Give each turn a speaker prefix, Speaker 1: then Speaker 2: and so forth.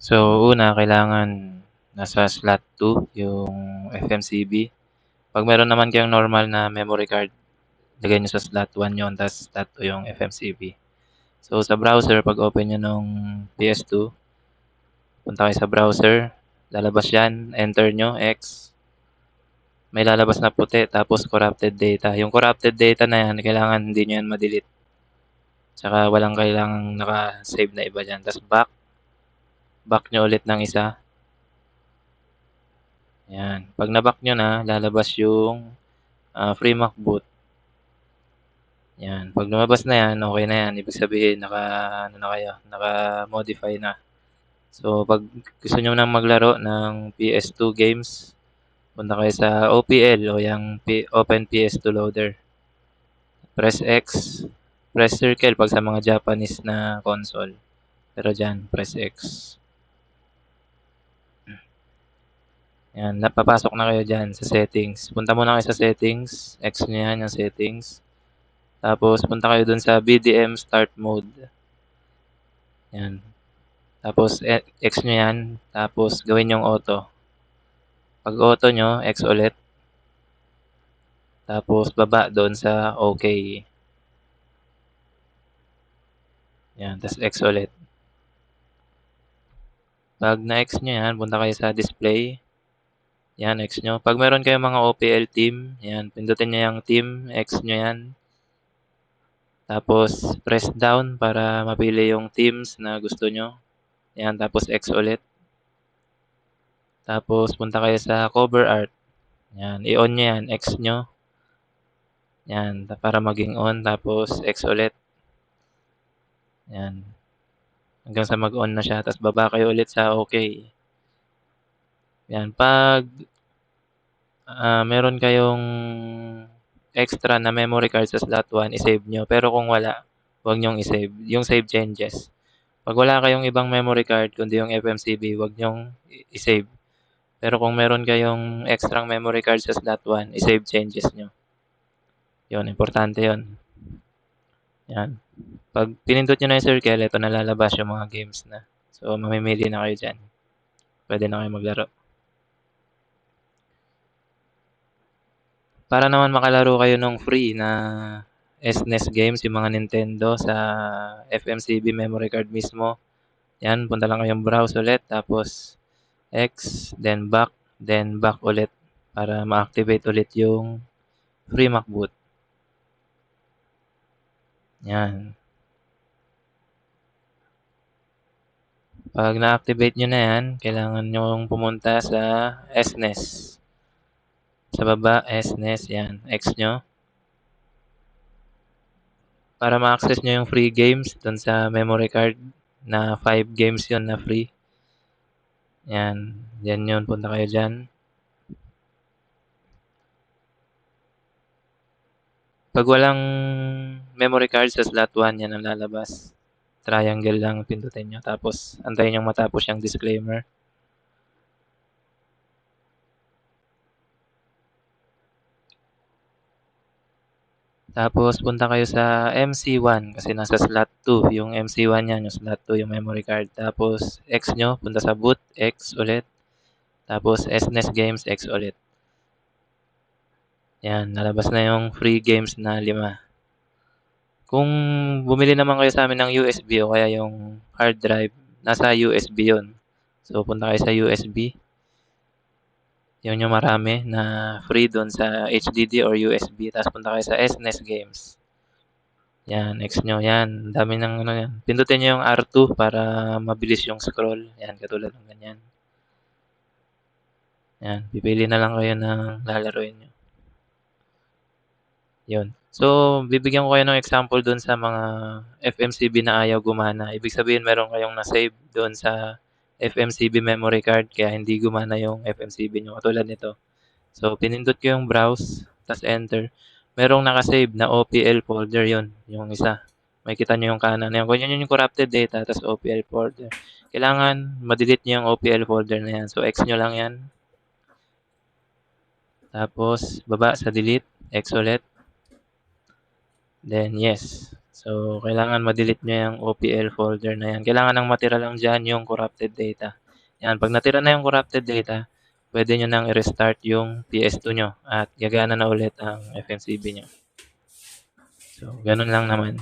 Speaker 1: So, una kailangan nasa slot 2 yung FMCB. 'Pag meron naman kayong normal na memory card, lagay niyo sa slot 1 yun ta's slot 2 yung FMCB. So, sa browser 'pag open niyo nung PS2, punta kayo sa browser, lalabas yan, enter niyo X, may lalabas na puti tapos corrupted data. Yung corrupted data na yan kailangan hindi niyo yan ma-delete. Tsaka walang kailangang naka-save na iba diyan. Ta's back niyo ulit ng isa. Yan. 'Pag na-back niyo na, lalabas yung free MacBoot. Yan. 'Pag lumabas na yan, okay na yan. Ibig sabihin naka-ano na kayo, naka-modify na. So, 'pag gusto niyo nang maglaro ng PS2 games, punta kayo sa OPL o yung Open PS2 Loader. Press X, press circle 'pag sa mga Japanese na console. Pero diyan, press X. Yan, napapasok na kayo diyan sa settings. Punta muna kayo sa settings, X niyo yan yung settings. Tapos punta kayo dun sa BDM Start Mode. Yan. Tapos X nyo yan. Tapos gawin yung auto. Pag auto nyo, X ulit. Tapos baba doon sa OK. Yan. Tapos X ulit. Pag na-X nyo yan, punta kayo sa display. Yan, X nyo. Pag meron kayong mga OPL team, yan, pindutin nyo yung team, X nyo yan. Tapos press down para mapili yung teams na gusto nyo. Yan, tapos X ulit. Tapos punta kayo sa cover art. Yan, i-on nyo yan, X nyo. Yan, para maging on, tapos X ulit. Yan. Hanggang sa mag-on na siya, tapos baba kayo ulit sa OK. Yan, pag meron kayong extra na memory card sa slot 1, i-save nyo. Pero kung wala, huwag nyong i-save. Yung save changes. Pag wala kayong ibang memory card, kundi yung FMCB, huwag nyong i-save. Pero kung meron kayong extra memory card sa slot 1, i-save changes nyo. Yun, importante yun. Yan. Pag pinindot nyo na yung circle, ito na lalabas yung mga games na. So, mamimili na kayo dyan. Pwede na kayo maglaro. Para naman makalaro kayo ng free na SNES games, yung mga Nintendo sa FMCB memory card mismo. Yan, punta lang kayong browse ulit, tapos X, then back ulit para ma-activate ulit yung free MacBoot. Yan. Pag na-activate nyo na yan, kailangan nyo pumunta sa SNES. Sa baba, SNES, yan. X nyo. Para ma-access nyo yung free games dun sa memory card na 5 games yon na free. Yan. Yan yun. Punta kayo dyan. Pag walang memory card sa slot 1, yan ang lalabas. Triangle lang pindutin nyo. Tapos, antayin nyo matapos yung disclaimer. Tapos, punta kayo sa MC1 kasi nasa slot 2. Yung MC1 yan, yung slot 2, yung memory card. Tapos, X nyo, punta sa boot, X ulit. Tapos, SNES games, X ulit. Yan, nalabas na yung free games na 5. Kung bumili naman kayo sa amin ng USB o kaya yung hard drive, nasa USB yun. So, punta kayo sa USB. Yun yung marami na free doon sa HDD or USB. Tapos punta kayo sa SNES games. Yan, X nyo. Yan, dami ng ano yan. Pindutin nyo yung R2 para mabilis yung scroll. Yan, katulad ng ganyan. Yan, pipili na lang kayo ng lalaroin nyo. Yun. So, bibigyan ko kayo ng example doon sa mga FMCB na ayaw gumana. Ibig sabihin, meron kayong na-save doon sa FMCB memory card kaya hindi gumana yung FMCB nyo. Katulad nito. So, pinindot ko yung browse, tas enter. Merong nakasave na OPL folder yon, yung isa. May kita nyo yung kanan na yun. Kung yun yung corrupted data, tas OPL folder. Kailangan ma-delete nyo yung OPL folder na yan. So, X nyo lang yan. Tapos, baba sa delete, X ulit. Then, yes. So, kailangan ma-delete niyo yung OPL folder na yan. Kailangan ang matira lang diyan yung corrupted data. Yan, 'pag natira na yung corrupted data, puwede niyo nang i-restart yung PS2 niyo at gagana na ulit ang FMCB niyo. So, gano'n lang naman.